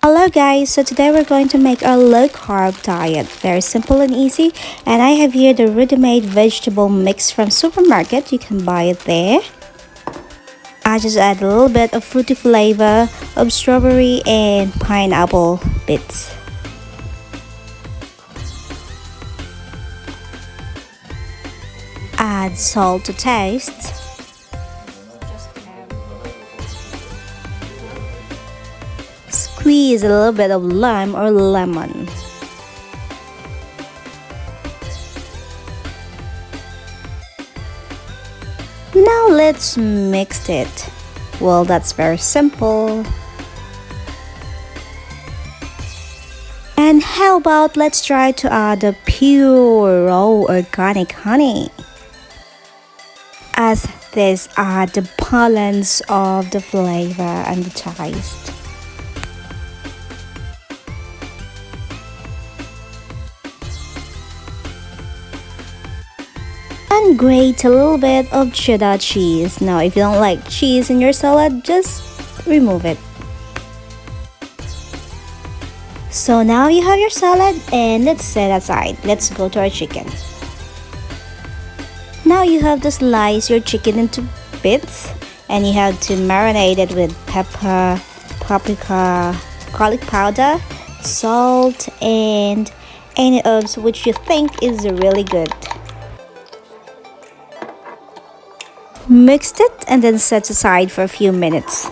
Hello guys, so today we're going to make a low carb diet. Very simple and easy. And I have here the ready-made vegetable mix from supermarket. You can buy it there. I just add a little bit of fruity flavor of strawberry and pineapple bits. Add salt to taste. Squeeze a little bit of lime or lemon. Now let's mix it. Well, that's very simple. And how about let's try to add the pure raw organic honey, as this adds the balance of the flavor and the taste. And grate a little bit of cheddar cheese. Now if you don't like cheese in your salad, just remove it. So now you have your salad and let's set aside. Let's go to our chicken. Now you have to slice your chicken into bits and you have to marinate it with pepper, paprika, garlic powder, salt, and any herbs which you think is really good. Mixed it and then set aside for a few minutes.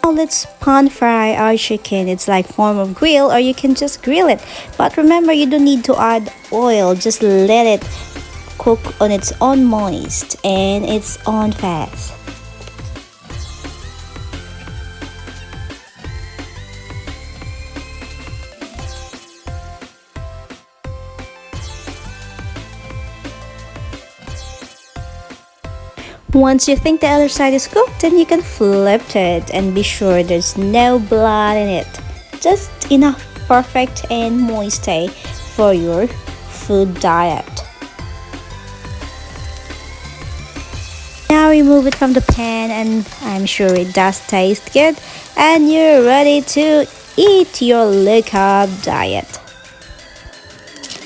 Now let's pan fry our chicken. It's like form of grill, or you can just grill it. But remember, you don't need to add oil. Just let it cook on its own moist and its own fats. Once you think the other side is cooked, then you can flip it and be sure there's no blood in it. Just enough perfect and moisture for your food diet. Now remove it from the pan and I'm sure it does taste good and you're ready to eat your low carb diet.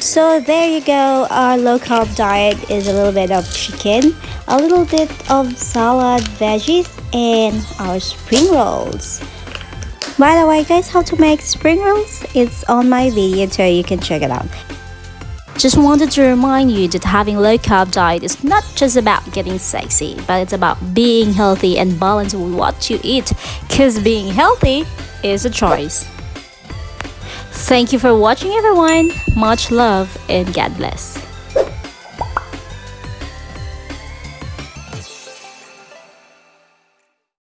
So there you go, our low carb diet is a little bit of chicken, a little bit of salad, veggies, and our spring rolls. By the way guys, how to make spring rolls? It's on my video so you can check it out. Just wanted to remind you that having low carb diet is not just about getting sexy, but it's about being healthy and balanced with what you eat, because being healthy is a choice. Thank you for watching everyone. Much love and God bless.